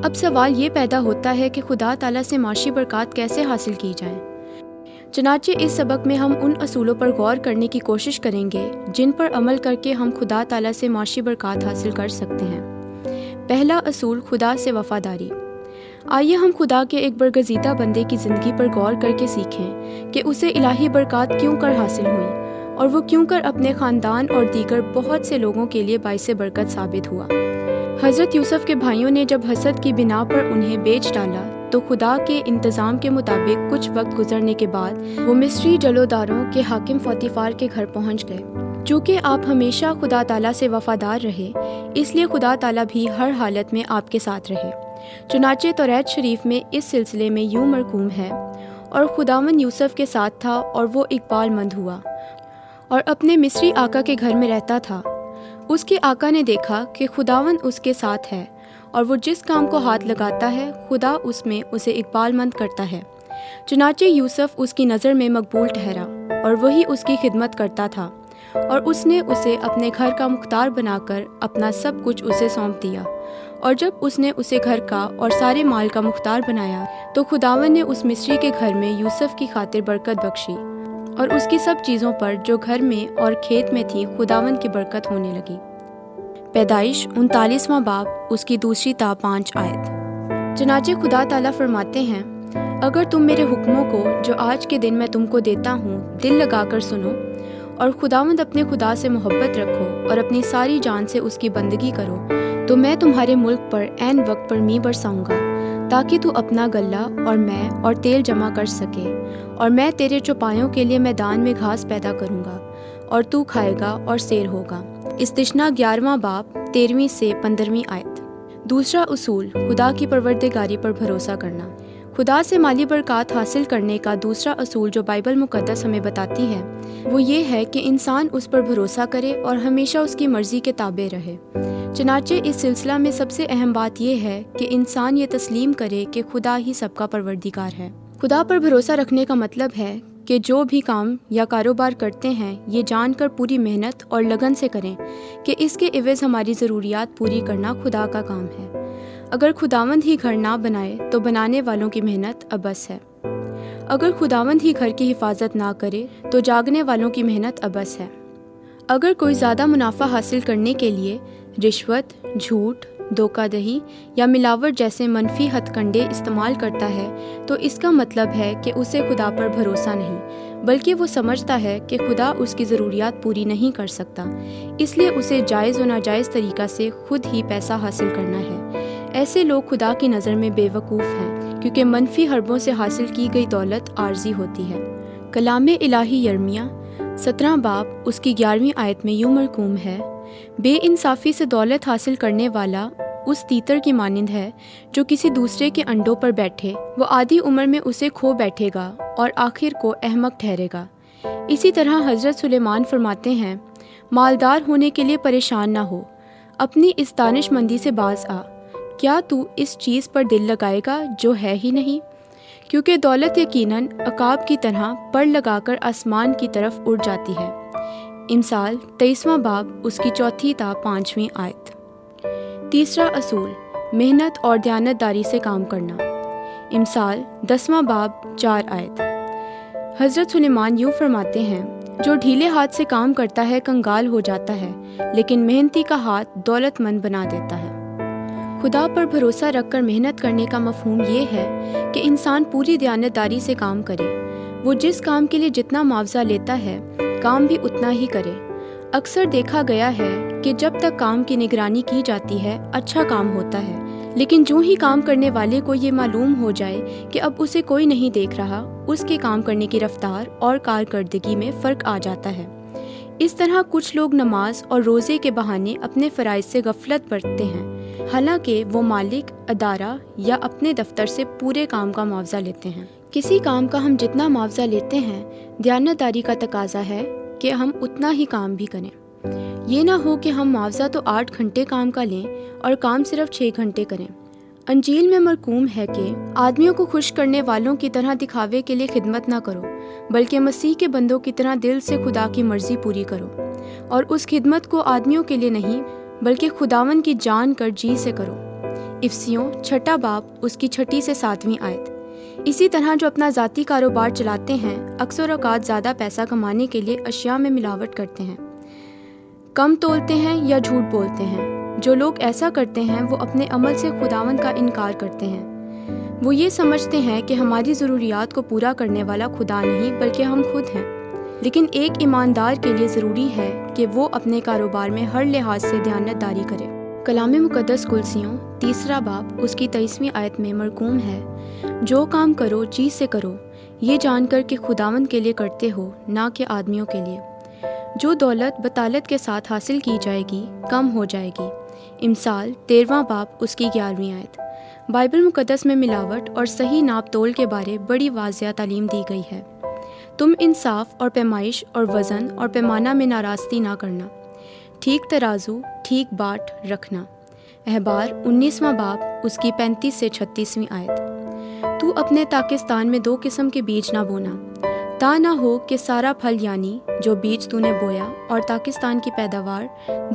اب سوال یہ پیدا ہوتا ہے کہ خدا تعالیٰ سے معاشی برکات کیسے حاصل کی جائیں۔ چنانچہ اس سبق میں ہم ان اصولوں پر غور کرنے کی کوشش کریں گے جن پر عمل کر کے ہم خدا تعالیٰ سے معاشی برکات حاصل کر سکتے ہیں۔ پہلا اصول، خدا سے وفاداری۔ آئیے ہم خدا کے ایک برگزیدہ بندے کی زندگی پر غور کر کے سیکھیں کہ اسے الہی برکات کیوں کر حاصل ہوئیں اور وہ کیوں کر اپنے خاندان اور دیگر بہت سے لوگوں کے لیے باعث برکت ثابت ہوا۔ حضرت یوسف کے بھائیوں نے جب حسد کی بنا پر انہیں بیچ ڈالا تو خدا کے انتظام کے مطابق کچھ وقت گزرنے کے بعد وہ مصری جلوداروں کے حاکم پوتیفار کے گھر پہنچ گئے۔ چونکہ آپ ہمیشہ خدا تعالیٰ سے وفادار رہے، اس لیے خدا تعالیٰ بھی ہر حالت میں آپ کے ساتھ رہے۔ چنانچہ توریت شریف میں اس سلسلے میں یوں مرقوم ہے، اور خداوند یوسف کے ساتھ تھا اور وہ اقبال مند ہوا اور اپنے مصری آقا کے گھر میں رہتا تھا۔ اس کے آقا نے دیکھا کہ خداوند اس کے ساتھ ہے اور وہ جس کام کو ہاتھ لگاتا ہے خدا اس میں اسے اقبال مند کرتا ہے۔ چنانچہ یوسف اس کی نظر میں مقبول ٹھہرا اور وہی اس کی خدمت کرتا تھا، اور اس نے اسے اپنے گھر کا مختار بنا کر اپنا سب کچھ اسے سونپ دیا۔ اور جب اس نے اسے گھر کا اور سارے مال کا مختار بنایا تو خداوند نے اس مصری کے گھر میں یوسف کی خاطر برکت بخشی، اور اس کی سب چیزوں پر جو گھر میں اور کھیت میں تھی خداوند کی برکت ہونے لگی۔ پیدائش 39واں باب، اس کی 2 تا 5 آیت۔ چنانچہ خدا تعالیٰ فرماتے ہیں، اگر تم میرے حکموں کو جو آج کے دن میں تم کو دیتا ہوں دل لگا کر سنو، اور خداوند اپنے خدا سے محبت رکھو اور اپنی ساری جان سے اس کی بندگی کرو، تو میں تمہارے ملک پر عین وقت پر می برساؤں گا، تاکہ تو اپنا غلہ اور میں اور تیل جمع کر سکے، اور میں تیرے چوپایوں کے لیے میدان میں گھاس پیدا کروں گا، اور تو کھائے گا اور سیر ہوگا۔ استثنا 11واں باب 13ویں سے 15ویں آیت۔ دوسرا اصول، خدا کی پروردگاری پر بھروسہ کرنا۔ خدا سے مالی برکات حاصل کرنے کا دوسرا اصول جو بائبل مقدس ہمیں بتاتی ہے وہ یہ ہے کہ انسان اس پر بھروسہ کرے اور ہمیشہ اس کی مرضی کے تابع رہے۔ چنانچہ اس سلسلہ میں سب سے اہم بات یہ ہے کہ انسان یہ تسلیم کرے کہ خدا ہی سب کا پروردگار ہے۔ خدا پر بھروسہ رکھنے کا مطلب ہے کہ جو بھی کام یا کاروبار کرتے ہیں یہ جان کر پوری محنت اور لگن سے کریں کہ اس کے عوض ہماری ضروریات پوری کرنا خدا کا کام ہے۔ اگر خداوند ہی گھر نہ بنائے تو بنانے والوں کی محنت ابس ہے۔ اگر خداوند ہی گھر کی حفاظت نہ کرے تو جاگنے والوں کی محنت ابس ہے۔ اگر کوئی زیادہ منافع حاصل کرنے کے لیے رشوت، جھوٹ، دھوکہ دہی یا ملاوٹ جیسے منفی ہتھ کنڈے استعمال کرتا ہے تو اس کا مطلب ہے کہ اسے خدا پر بھروسہ نہیں، بلکہ وہ سمجھتا ہے کہ خدا اس کی ضروریات پوری نہیں کر سکتا، اس لیے اسے جائز و ناجائز طریقہ سے خود ہی پیسہ حاصل کرنا ہے۔ ایسے لوگ خدا کی نظر میں بے وقوف ہیں، کیونکہ منفی حربوں سے حاصل کی گئی دولت عارضی ہوتی ہے۔ کلام الہی یرمیہ 17 باب اس کی 11ویں آیت میں یوں مرقوم ہے، بے انصافی سے دولت حاصل کرنے والا اس تیتر کی مانند ہے جو کسی دوسرے کے انڈوں پر بیٹھے، وہ آدھی عمر میں اسے کھو بیٹھے گا اور آخر کو احمق ٹھہرے گا۔ اسی طرح حضرت سلیمان فرماتے ہیں، مالدار ہونے کے لیے پریشان نہ ہو، اپنی اس دانش مندی سے باز آ، کیا تو اس چیز پر دل لگائے گا جو ہے ہی نہیں؟ کیونکہ دولت یقیناً عقاب کی طرح پر لگا کر آسمان کی طرف اڑ جاتی ہے۔ امثال 23واں باب اس کی 4 تا 5ویں آیت۔ تیسرا اصول، محنت اور دیانتداری سے کام کرنا۔ امثال 10واں باب 4 آیت۔ حضرت سلیمان یوں فرماتے ہیں، جو ڈھیلے ہاتھ سے کام کرتا ہے کنگال ہو جاتا ہے، لیکن محنتی کا ہاتھ دولت مند بنا دیتا ہے۔ خدا پر بھروسہ رکھ کر محنت کرنے کا مفہوم یہ ہے کہ انسان پوری دیانتداری سے کام کرے، وہ جس کام کے لیے جتنا معاوضہ لیتا ہے کام بھی اتنا ہی کرے۔ اکثر دیکھا گیا ہے کہ جب تک کام کی نگرانی کی جاتی ہے اچھا کام ہوتا ہے، لیکن جو ہی کام کرنے والے کو یہ معلوم ہو جائے کہ اب اسے کوئی نہیں دیکھ رہا، اس کے کام کرنے کی رفتار اور کارکردگی میں فرق آ جاتا ہے۔ اس طرح کچھ لوگ نماز اور روزے کے بہانے اپنے فرائض سے غفلت برتتے ہیں، حالانکہ وہ مالک، ادارہ یا اپنے دفتر سے پورے کام کا معاوضہ لیتے ہیں۔ کسی کام کا ہم جتنا معاوضہ لیتے ہیں، دیانتداری کا تقاضا ہے کہ ہم اتنا ہی کام بھی کریں۔ یہ نہ ہو کہ ہم معاوضہ تو 8 گھنٹے کام کا لیں اور کام صرف 6 گھنٹے کریں۔ انجیل میں مرقوم ہے کہ آدمیوں کو خوش کرنے والوں کی طرح دکھاوے کے لیے خدمت نہ کرو، بلکہ مسیح کے بندوں کی طرح دل سے خدا کی مرضی پوری کرو، اور اس خدمت کو آدمیوں کے لیے نہیں بلکہ خداوند کی جان کر جی سے کرو۔ افسیوں چھٹا باب اس کی 6 سے 7 آیت۔ اسی طرح جو اپنا ذاتی کاروبار چلاتے ہیں اکثر اوقات زیادہ پیسہ کمانے کے لیے اشیاء میں ملاوٹ کرتے ہیں، کم تولتے ہیں یا جھوٹ بولتے ہیں۔ جو لوگ ایسا کرتے ہیں وہ اپنے عمل سے خداوند کا انکار کرتے ہیں۔ وہ یہ سمجھتے ہیں کہ ہماری ضروریات کو پورا کرنے والا خدا نہیں بلکہ ہم خود ہیں، لیکن ایک ایماندار کے لیے ضروری ہے کہ وہ اپنے کاروبار میں ہر لحاظ سے دیانتداری کرے۔ کلام مقدس کلسیوں 3 باب اس کی 23 آیت میں مرقوم ہے، جو کام کرو جی سے کرو، یہ جان کر کہ خداوند کے لیے کرتے ہو نہ کہ آدمیوں کے لیے۔ جو دولت بطالت کے ساتھ حاصل کی جائے گی کم ہو جائے گی۔ امثال 13 باب اس کی 11 آیت۔ بائبل مقدس میں ملاوٹ اور صحیح ناپ تول کے بارے بڑی واضح تعلیم دی گئی ہے۔ تم انصاف اور پیمائش اور وزن اور پیمانہ میں ناراستی نہ کرنا، ٹھیک ترازو ٹھیک باٹ رکھنا۔ احبار 19 باب اس کی 35 سے 36 آیت۔ تو اپنے پاکستان میں 2 قسم کے بیج نہ بونا، تا نہ ہو کہ سارا پھل یعنی جو بیج تو نے بویا اور پاکستان کی پیداوار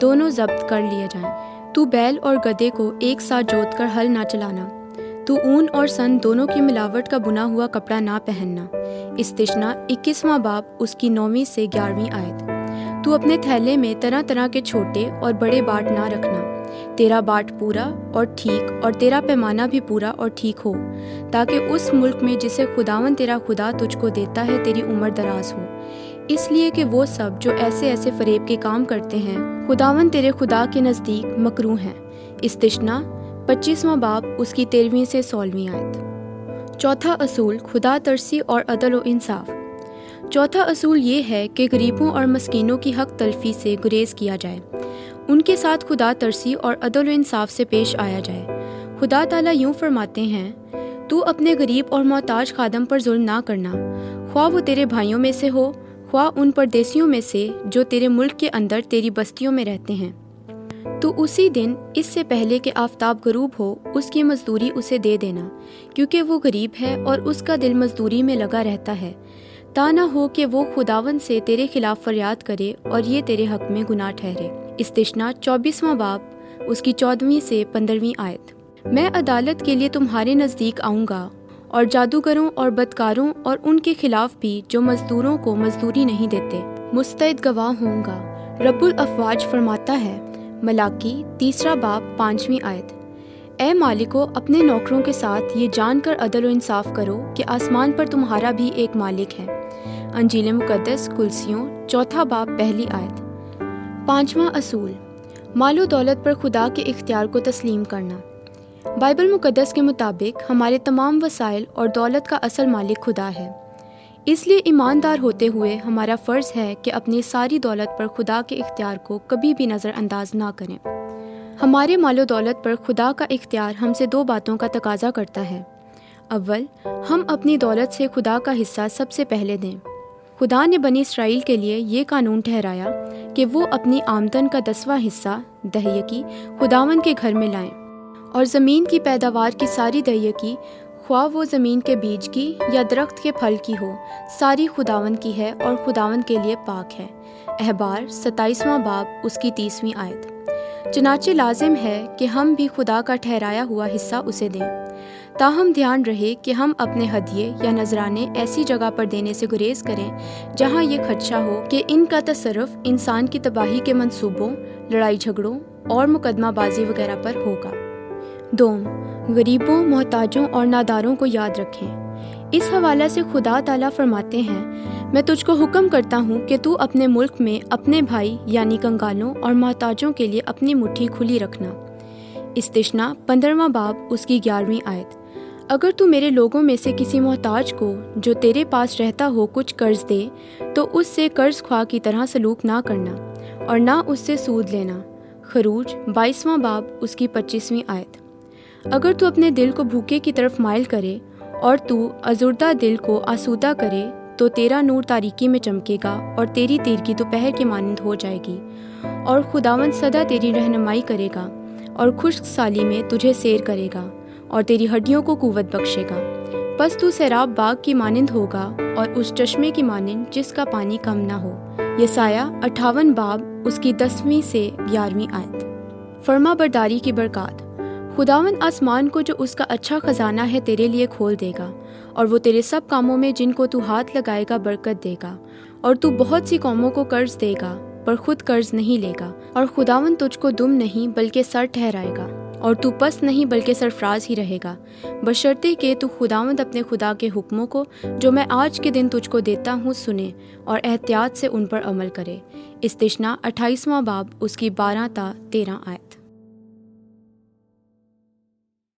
دونوں ضبط کر لیے جائیں۔ تو بیل اور گدھے کو ایک ساتھ جوت کر ہل نہ چلانا۔ تو اون اور سن دونوں کی ملاوٹ کا بنا ہوا کپڑا نہ پہننا۔ استثنا 21 باب اس کی 9 سے 11 آیت۔ تو اپنے تھیلے میں طرح طرح کے چھوٹے اور بڑے باٹ نہ رکھنا، تیرا باٹ پورا اور ٹھیک اور تیرا پیمانہ بھی پورا اور ٹھیک ہو، تاکہ اس ملک میں جسے خداوند تیرا خدا تجھ کو دیتا ہے تیری عمر دراز ہو، اس لیے کہ وہ سب جو ایسے فریب کے کام کرتے ہیں خداوند تیرے خدا کے نزدیک مکروہ ہیں۔ استثنا 25 باب اس کی 13 سے 16 آیت۔ چوتھا اصول خدا ترسی اور عدل و انصاف۔ چوتھا اصول یہ ہے کہ غریبوں اور مسکینوں کی حق تلفی سے گریز کیا جائے، ان کے ساتھ خدا ترسی اور عدل و انصاف سے پیش آیا جائے۔ خدا تعالیٰ یوں فرماتے ہیں، تو اپنے غریب اور محتاج خادم پر ظلم نہ کرنا، خواہ وہ تیرے بھائیوں میں سے ہو، خواہ ان پردیسیوں میں سے جو تیرے ملک کے اندر تیری بستیوں میں رہتے ہیں۔ تو اسی دن اس سے پہلے کہ آفتاب غروب ہو اس کی مزدوری اسے دے دینا، کیونکہ وہ غریب ہے اور اس کا دل مزدوری میں لگا رہتا ہے، تا نہ ہو کہ وہ خداوند سے تیرے خلاف فریاد کرے اور یہ تیرے حق میں گناہ ٹھہرے۔ استثنا 24 باب اس کی 14 سے 15 آیت۔ میں عدالت کے لیے تمہارے نزدیک آؤں گا اور جادوگروں اور بدکاروں اور ان کے خلاف بھی جو مزدوروں کو مزدوری نہیں دیتے مستعد گواہ ہوں گا، رب الافواج فرماتا ہے۔ ملاکی 3 باب 5 آیت۔ اے مالکو، اپنے نوکروں کے ساتھ یہ جان کر عدل و انصاف کرو کہ آسمان پر تمہارا بھی ایک مالک ہے۔ انجیل مقدس کلسیوں 4 باب 1 آیت۔ 5واں اصول مال و دولت پر خدا کے اختیار کو تسلیم کرنا۔ بائبل مقدس کے مطابق ہمارے تمام وسائل اور دولت کا اصل مالک خدا ہے، اس لیے ایماندار ہوتے ہوئے ہمارا فرض ہے کہ اپنی ساری دولت پر خدا کے اختیار کو کبھی بھی نظر انداز نہ کریں۔ ہمارے مال و دولت پر خدا کا اختیار ہم سے 2 باتوں کا تقاضا کرتا ہے۔ اول، ہم اپنی دولت سے خدا کا حصہ سب سے پہلے دیں۔ خدا نے بنی اسرائیل کے لیے یہ قانون ٹھہرایا کہ وہ اپنی آمدن کا 10واں حصہ دہیقی خداوند کے گھر میں لائیں، اور زمین کی پیداوار کی ساری دہیقی، خواہ وہ زمین کے بیج کی یا درخت کے پھل کی ہو، ساری خداوند کی ہے اور خداوند کے لیے پاک ہے۔ احبار 27 باب اس کی 30 آیت۔ چنانچہ لازم ہے کہ ہم بھی خدا کا ٹھہرایا ہوا حصہ اسے دیں، تاہم دھیان رہے کہ ہم اپنے ہدیے یا نذرانے ایسی جگہ پر دینے سے گریز کریں جہاں یہ خدشہ ہو کہ ان کا تصرف انسان کی تباہی کے منصوبوں، لڑائی جھگڑوں اور مقدمہ بازی وغیرہ پر ہوگا۔ دوم، غریبوں، محتاجوں اور ناداروں کو یاد رکھیں۔ اس حوالے سے خدا تعالیٰ فرماتے ہیں، میں تجھ کو حکم کرتا ہوں کہ تو اپنے ملک میں اپنے بھائی یعنی کنگالوں اور محتاجوں کے لیے اپنی مٹھی کھلی رکھنا۔ استثنا 15 باب اس کی 11 آیت۔ اگر تو میرے لوگوں میں سے کسی محتاج کو جو تیرے پاس رہتا ہو کچھ قرض دے تو اس سے قرض خواہ کی طرح سلوک نہ کرنا اور نہ اس سے سود لینا۔ خروج 22 باب اس کی 25 آیت۔ اگر تو اپنے دل کو بھوکے کی طرف مائل کرے اور تو ازردہ دل کو آسودہ کرے تو تیرا نور تاریکی میں چمکے گا اور تیری تیرگی دوپہر کی مانند ہو جائے گی، اور خداوند سدا تیری رہنمائی کرے گا اور خشک سالی میں تجھے سیر کرے گا اور تیری ہڈیوں کو قوت بخشے گا۔ پس تو سیراب باغ کی مانند ہوگا اور اس چشمے کی مانند جس کا پانی کم نہ ہو۔ یسایہ 58 باب اس کی 10 سے 11 آیت۔ فرما برداری کی برکات۔ خداوند آسمان کو جو اس کا اچھا خزانہ ہے تیرے لیے کھول دے گا، اور وہ تیرے سب کاموں میں جن کو تو ہاتھ لگائے گا برکت دے گا، اور تو بہت سی قوموں کو قرض دے گا پر خود قرض نہیں لے گا، اور خداوند تجھ کو دم نہیں بلکہ سر ٹھہرائے گا، اور تو پست نہیں بلکہ سرفراز ہی رہے گا، بشرطے کہ تو خداوند اپنے خدا کے حکموں کو جو میں آج کے دن تجھ کو دیتا ہوں سنے اور احتیاط سے ان پر عمل کرے۔ استثنا 28واں باب اس کی 12 تا 13 آیت۔